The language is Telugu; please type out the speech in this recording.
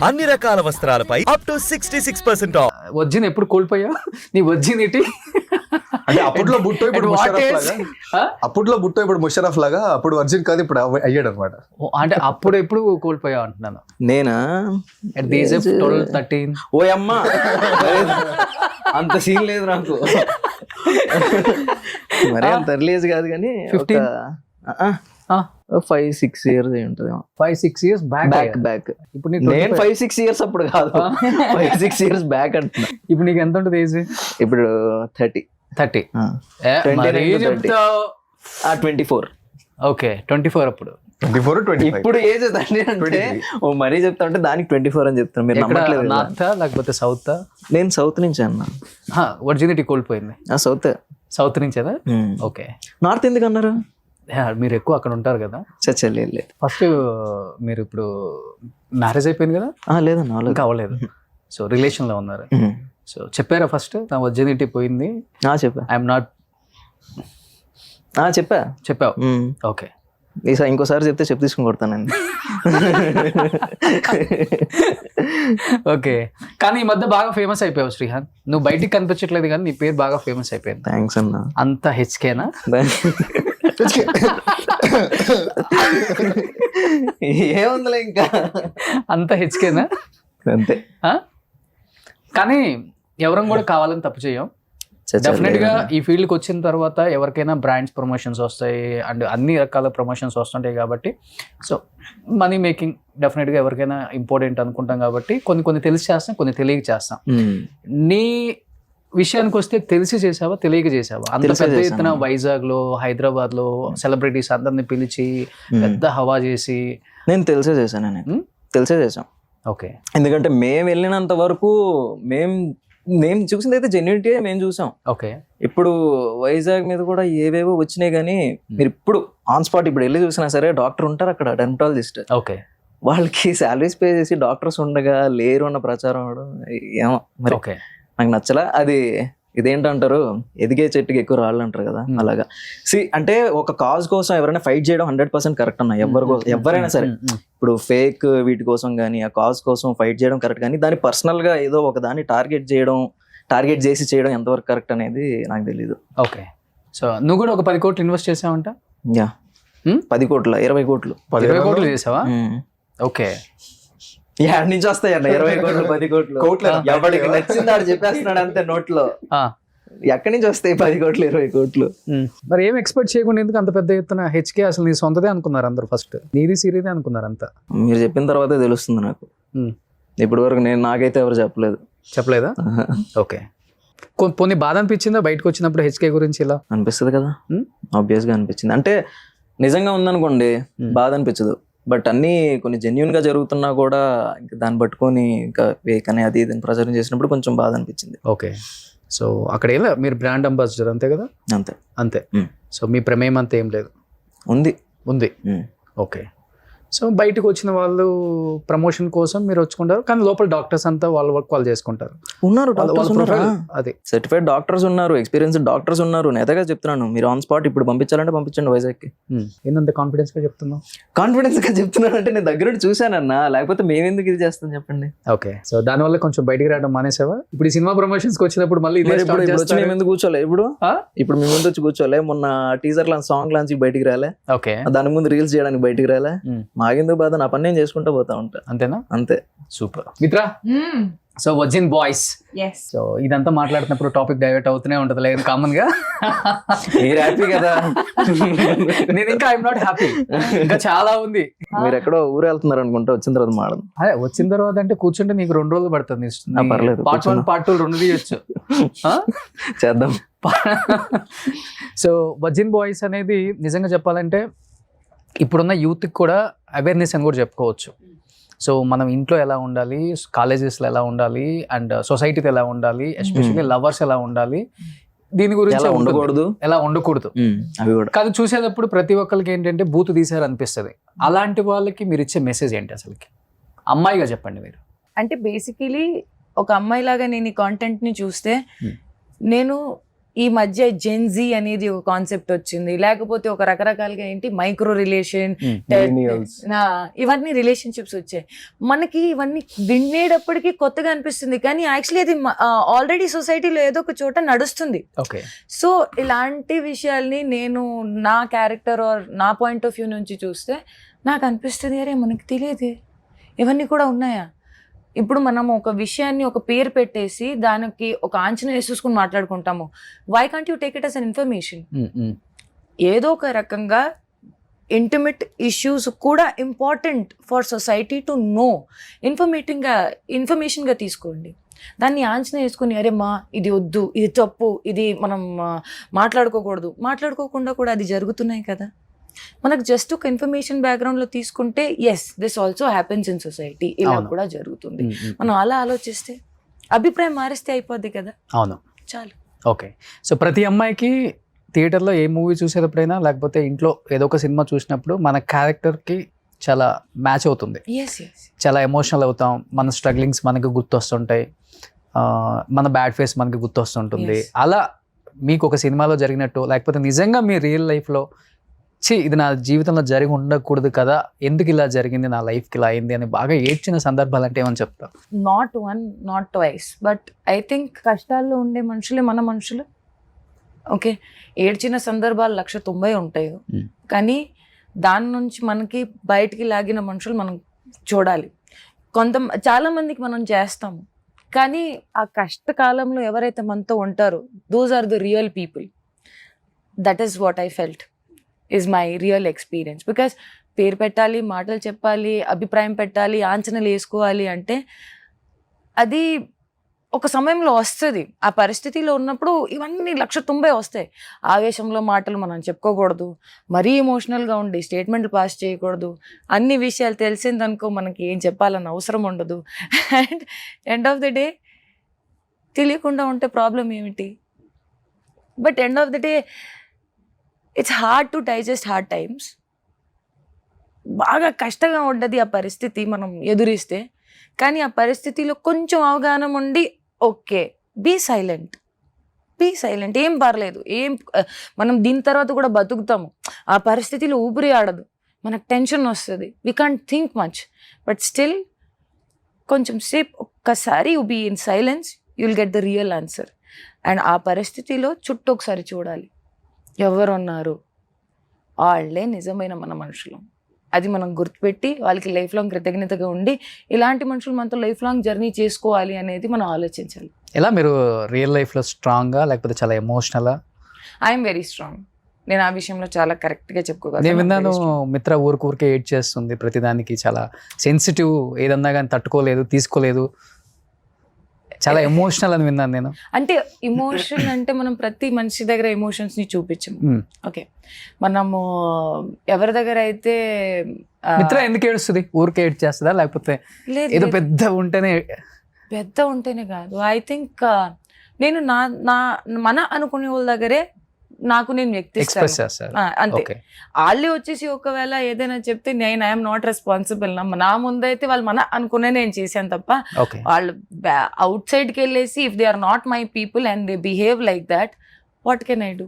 అన్ని రకాల వస్త్రాలపై అప్ టు 66% ఆఫ్. ఒరిజిన్ ఎప్పుడు కోల్పోయా నీ ఒరిజినిటీ? అంటే అప్పట్లో బుట్టో ఇప్పుడు ముషరఫ్ లాగా, అప్పట్లో బుట్టో ఇప్పుడు ముషరఫ్ లాగా, అప్పుడు వర్జిన్ కాదు ఇప్పుడు అయ్యాడు అనమాట. అంటే అప్పుడు ఎప్పుడు కోల్పోయా అంటున్నాను. నేనా అట్ ది ఏజ్ ఆఫ్ 12, 13. ఓ అమ్మా అంత సీన్ లేదు నాకు, మరి అంత ఎర్లీజ్ కాదు కానీ 15? 5-6 years అయి ఉంటుంది. 5-6 years బ్యాక్. ఇప్పుడు నీకు నేను 5-6 years అప్పుడు కాదు, 5-6 years బ్యాక్ అంటున్నా. ఇప్పుడు నీకు ఎంత ఉంటుంది ఏజ్? ఇప్పుడు 30. 24. ఓకే, 24 అప్పుడు. 24-25 ఇప్పుడు ఏజ్ అంటే ఓ మరీ చెప్తా ఉంటే దానికి 24 అని చెప్తాను. మీరు నమ్మట్లేదు. నార్త్ లేకపోతే సౌత్? నేను సౌత్ నుంచి అన్నా. ఒరిజినిటీ కోల్పోయింది. సౌత్ నుంచేదా? ఓకే. నార్త్ ఎందుకు అన్నారు? మీరు ఎక్కువ అక్కడ ఉంటారు కదా. చచ్చలేదు. ఫస్ట్ మీరు ఇప్పుడు మ్యారేజ్ అయిపోయింది కదా? లేదన్నా, ఇంకా అవ్వలేదు. సో రిలేషన్ లో ఉన్నారు. సో చెప్పారా ఫస్ట్ నా ఒరిజినిటీ పోయింది? చెప్పా. I'm not. చెప్పావు. ఓకే. ఈసారి ఇంకోసారి చెప్తే చెప్పు తీసుకుని కొడతానండి. ఓకే. కానీ ఈ మధ్య బాగా ఫేమస్ అయిపోయావు శ్రీహాన్. నువ్వు బయటికి కనిపించట్లేదు కానీ నీ పేరు బాగా ఫేమస్ అయిపోయింది. థ్యాంక్స్ అన్న. అంత హెచ్కేనా? ఏముందిలే ఇంకా, అంత హెచ్కేనా? అంతే. కానీ ఎవరం కూడా కావాలని తప్పు చేయం. డెఫినెట్ గా ఈ ఫీల్డ్ కి వచ్చిన తర్వాత ఎవరికైనా బ్రాండ్స్ ప్రమోషన్స్ వస్తాయి అండ్ అన్ని రకాల ప్రమోషన్స్ వస్తుంటాయి కాబట్టి సో మనీ మేకింగ్ డెఫినెట్ గా ఎవరికైనా ఇంపార్టెంట్ అనుకుంటాం కాబట్టి కొన్ని తెలిసి చేస్తాం, కొన్ని తెలియక చేస్తాం. నీ విషయానికి వస్తే తెలిసి చేసావా, తెలియక చేసావా? అంత పెద్ద ఎత్తున వైజాగ్ లో, హైదరాబాద్ లో సెలబ్రిటీస్ అందరిని పిలిచి పెద్ద హవా చేసి. నేను తెలిసే చేసాం. ఓకే. ఎందుకంటే మేము వెళ్ళినంత వరకు మేము చూసింది అయితే జెన్యూనిటీ మేము చూసాం. ఓకే. ఇప్పుడు వైజాగ్ మీద కూడా ఏవేవో వచ్చినాయి కానీ మీరు ఇప్పుడు ఆన్ స్పాట్ ఇప్పుడు వెళ్ళి చూసినా సరే డాక్టర్ ఉంటారు అక్కడ, డెర్మటాలజిస్ట్. ఓకే. వాళ్ళకి శాలరీస్ పే చేసి డాక్టర్స్ ఉండగా లేరు అన్న ప్రచారం ఏమో మరి నాకు నచ్చలా. అది ఇదేంటంటారు, ఎదిగే చెట్టుకి ఎక్కువ రాళ్ళు అంటారు కదా, అలాగా. అంటే ఒక కాజ్ కోసం ఎవరైనా ఫైట్ చేయడం 100% కరెక్ట్ అన్న. ఎవరైనా సరే ఇప్పుడు ఫేక్ వీటి కోసం కానీ ఆ కాజ్ కోసం ఫైట్ చేయడం కరెక్ట్, కానీ దాన్ని పర్సనల్ గా ఏదో ఒక దాన్ని టార్గెట్ చేసి చేయడం ఎంతవరకు కరెక్ట్ అనేది నాకు తెలీదు. ఓకే. సో నువ్వు కూడా ఒక 10 కోట్లు ఇన్వెస్ట్ చేసావంట? 10 కోట్ల 20 కోట్లు 20 కోట్లు చేసావా? ఓకే. ఏడు నుంచి వస్తాయి అన్న 20 కోట్లు 10 కోట్లు. ఎవరికి నచ్చింది ఆడు చెప్పేస్తున్నాడు అంతే నోట్లో. ఎక్కడి నుంచి వస్తాయి 10 కోట్లు 20 కోట్లు? మరి ఏం ఎక్స్పెక్ట్ చేయకుండా ఎందుకు అంత పెద్ద ఎత్తున హెచ్కే? అసలు నీ సొంతదే అనుకున్నారు అందరు, ఫస్ట్ నీది సీరియదే అనుకున్నారు అంతా. మీరు చెప్పిన తర్వాతే తెలుస్తుంది నాకు. ఇప్పటి వరకు నాకైతే ఎవరు చెప్పలేదా? ఓకే. కొన్ని బాధ అనిపించిందా బయటకు వచ్చినప్పుడు హెచ్కే గురించి? ఇలా అనిపిస్తుంది కదా, ఆబ్వియస్ గా అనిపించింది. అంటే నిజంగా ఉందనుకోండి బాధ అనిపించదు, బట్ అన్ని కొన్ని జెన్యున్ గా జరుగుతున్నా కూడా ఇంకా దాన్ని పట్టుకొని ఇంకా వేకనే అది ఇది ప్రచారం చేసినప్పుడు కొంచెం బాధ అనిపించింది. ఓకే. సో అక్కడ ఏం లేదు, మీరు బ్రాండ్ అంబాసిడర్ అంతే కదా? అంతే. సో మీ ప్రమేయం అంతా ఏం లేదు? ఉంది. ఓకే. సో బయటకు వచ్చిన వాళ్ళు ప్రమోషన్ కోసం మీరు వచ్చుకుంటారు, కానీ లోపల డాక్టర్స్ అంతా వాళ్ళ వర్క్ వాళ్ళు చేసుకుంటారు. అది సర్టిఫైడ్ డాక్టర్స్ ఉన్నారు, ఎక్స్పీరియన్స్డ్ డాక్టర్స్ ఉన్నారు. నేతగా చెప్తున్నాను, మీరు ఆన్ స్పాట్ ఇప్పుడు పంపించాలంటే పంపించండి వైజాగ్కి. ఏంటంటే కాన్ఫిడెన్స్ గా చెప్తున్నాను అంటే నేను దగ్గర చూసానన్నా, లేకపోతే మేమెందుకు ఇది చేస్తాం చెప్పండి. ఓకే. సో దానివల్ల కొంచెం బయటికి రావడం మానేసావా? ఇప్పుడు ఈ సినిమా ప్రమోషన్స్ కి వచ్చినప్పుడు మళ్ళీ మేము ఎందుకు కూర్చోలే? ఇప్పుడు మేము ముందు వచ్చి కూర్చోలే. మొన్న టీజర్ సాంగ్ లాంచ్ బయటికి రాలే, ఓకే. దాని ముందు రీల్స్ చేయడానికి బయటికి రాలే. మాకెందుకు బాధ, నా పని నేను చేసుకుంటా పోతా ఉంటా. అంతేనా? అంతే. Super. Mitra, so virgin boys, so ఇదంతా మాట్లాడుతున్నప్పుడు టాపిక్ డైవర్ట్ అవుతూనే ఉంటది లేదు కామన్ గా. మీరు హ్యాపీ కదా? నేను ఇంకా ఐఎమ్ నాట్ హ్యాపీ, ఇంకా చాలా ఉంది. మీరు ఎక్కడో ఊరు వెళ్తున్నారు అనుకుంటా, వచ్చిన తర్వాత మాడదు. అదే వచ్చిన తర్వాత అంటే కూర్చుంటే నీకు 2 రోజులు పడుతుంది. పర్లేదు, పార్ట్ 1 పార్ట్ 2 2 తీయచ్చు. చేద్దాం. సో వర్జిన్ బాయ్స్ అనేది నిజంగా చెప్పాలంటే ఇప్పుడున్న యూత్కి కూడా అవేర్నెస్ అని కూడా చెప్పుకోవచ్చు. సో మనం ఇంట్లో ఎలా ఉండాలి, కాలేజెస్లో ఎలా ఉండాలి, అండ్ సొసైటీతో ఎలా ఉండాలి, ఎస్పెషల్లీ లవర్స్ ఎలా ఉండాలి, దీని గురించి ఎలా ఉండకూడదు అవి కూడా. కాదు చూసేటప్పుడు ప్రతి ఒక్కరికి ఏంటంటే బూతు తీసారు అనిపిస్తుంది. అలాంటి వాళ్ళకి మీరు ఇచ్చే మెసేజ్ ఏంటి అసలుకి? అమ్మాయిగా చెప్పండి మీరు. అంటే బేసికలీ ఒక అమ్మాయి లాగా నేను ఈ కాంటెంట్ ని చూస్తే నేను ఈ మధ్య జెన్జీ అనేది ఒక కాన్సెప్ట్ వచ్చింది, లేకపోతే ఒక రకరకాలుగా ఏంటి మైక్రో రిలేషన్, Millennials. ఇవన్నీ రిలేషన్షిప్స్ వచ్చాయి. మనకి ఇవన్నీ వినేటప్పటికీ కొత్తగా అనిపిస్తుంది, కానీ యాక్చువల్లీ అది ఆల్రెడీ సొసైటీలో ఏదో ఒక చోట నడుస్తుంది. ఓకే. సో ఇలాంటి విషయాల్ని నేను నా క్యారెక్టర్ ఆర్ నా పాయింట్ ఆఫ్ వ్యూ నుంచి చూస్తే నాకు అనిపిస్తుంది, అరే మనకి తెలియదు ఇవన్నీ కూడా ఉన్నాయా. ఇప్పుడు మనం ఒక విషయాన్ని ఒక పేరు పెట్టేసి దానికి ఒక ఆంచన వేసేసుకుని మాట్లాడుకుంటాము. Why can't you take it as an information? ఏదో ఒక రకంగా ఇంటిమేట్ ఇష్యూస్ కూడా important for society to know. ఇన్ఫర్మేషన్గా తీసుకోండి. దాన్ని ఆంచన వేసుకుని అరే ఇది వద్దు, ఇది తప్పు, ఇది మనం మాట్లాడుకోకుండా కూడా అది జరుగుతున్నాయి కదా. మనకు జస్ట్ ఒక ఇన్ఫర్మేషన్ బ్యాక్గ్రౌండ్లో తీసుకుంటే as this also happens in society, ఇలా కూడా జరుగుతుంది. మనం అలా ఆలోచిస్తే అభిప్రాయం మారిస్తే అయిపోద్ది కదా. అవును, చాలు. ఓకే. సో ప్రతి అమ్మాయికి థియేటర్లో ఏ మూవీ చూసేటప్పుడైనా లేకపోతే ఇంట్లో ఏదో ఒక సినిమా చూసినప్పుడు మన క్యారెక్టర్కి చాలా మ్యాచ్ అవుతుంది, చాలా ఎమోషనల్ అవుతాం, మన స్ట్రగ్లింగ్స్ మనకి గుర్తొస్తుంటాయి, మన బ్యాడ్ ఫేస్ మనకి గుర్తొస్తుంటుంది. అలా మీకు ఒక సినిమాలో జరిగినట్టు లేకపోతే నిజంగా మీ రియల్ లైఫ్లో ఇది నా జీవితంలో జరిగి ఉండకూడదు కదా, ఎందుకు ఇలా జరిగింది, నా లైఫ్కి ఇలా అయింది అని బాగా ఏడ్చిన సందర్భాలు అంటే ఏమని చెప్తా? Not one not twice, but I think కష్టాల్లో ఉండే మనుషులే మన మనుషులు. ఓకే, ఏడ్చిన సందర్భాలు 190 ఉంటాయి, కానీ దాని నుంచి మనకి బయటికి లాగిన మనుషులు మనం చూడాలి. చాలా మందికి మనం చేస్తాము, కానీ ఆ కష్టకాలంలో ఎవరైతే మనతో ఉంటారో those are the real people. That is what I felt is my real experience. Because పేరు పెట్టాలి, మాటలు చెప్పాలి, అభిప్రాయం పెట్టాలి, ఆంచనలు వేసుకోవాలి అంటే అది ఒక సమయంలో వస్తుంది. ఆ పరిస్థితిలో ఉన్నప్పుడు ఇవన్నీ 190 వస్తాయి. ఆవేశంలో మాటలు మనం చెప్పుకోకూడదు, మరీ ఎమోషనల్గా ఉండి స్టేట్మెంట్లు పాస్ చేయకూడదు, అన్ని విషయాలు తెలిసిందనుకో మనకి ఏం చెప్పాలన్న అవసరం ఉండదు. And end of the day తెలియకుండా ఉంటే ప్రాబ్లం ఏమిటి? But end of the day it's hard to digest hard times. బాగా కష్టంగా ఉంటుంది ఆ పరిస్థితి మనం ఎదురిస్తే, కానీ ఆ పరిస్థితిలో కొంచెం అవగాహన ఉండి ఓకే బీ సైలెంట్, ఏం పర్లేదు, మనం దీని తర్వాత కూడా బతుకుతాము. ఆ పరిస్థితిలో ఊపిరి ఆడదు, మనకు టెన్షన్ వస్తుంది, we can't think much, but still కొంచెం సేపు ఒక్కసారి you be in silence, you will get the real answer. And ఆ పరిస్థితిలో చుట్టూ ఒకసారి చూడాలి, ఎవరున్నారు, వాళ్ళే నిజమైన మన మనుషులు. అది మనం గుర్తుపెట్టి వాళ్ళకి లైఫ్ లాంగ్ కృతజ్ఞతగా ఉండి ఇలాంటి మనుషులు మనతో లైఫ్ లాంగ్ జర్నీ చేసుకోవాలి అనేది మనం ఆలోచించాలి. ఎలా మీరు రియల్ లైఫ్లో స్ట్రాంగ్గా లేకపోతే చాలా ఎమోషనలా? I'm very strong. నేను ఆ విషయంలో చాలా కరెక్ట్గా చెప్పుకోగలను. నేను విన్నాను మిత్ర ఊరికే ఏడ్ చేస్తుంది, ప్రతిదానికి చాలా సెన్సిటివ్, ఏదన్నా కానీ తట్టుకోలేదు, తీసుకోలేదు, చాలా ఎమోషనల్ అని విన్నాను నేను. అంటే ఎమోషన్ అంటే మనం ప్రతి మనిషి దగ్గర ఎమోషన్స్ ని చూపించము. ఓకే, మనము ఎవరి దగ్గర అయితే మిత్ర ఎందుకు ఏడుస్తుంది, ఊరికే ఏడ్ చేస్తుందా లేకపోతే ఏదో పెద్ద ఉంటేనే కాదు. ఐ థింక్ నేను మన అనుకునే వాళ్ళ దగ్గరే నాకు నేను వ్యక్తిస్తాను అంతే. వాళ్ళే వచ్చేసి ఒకవేళ ఏదైనా చెప్తే నేను ఐఎమ్ నాట్ రెస్పాన్సిబుల్. నా ముందైతే వాళ్ళు మన అనుకునే నేను చేశాను తప్ప వాళ్ళు అవుట్ సైడ్కి వెళ్ళేసి if they are not my people and they behave like that, what can I do?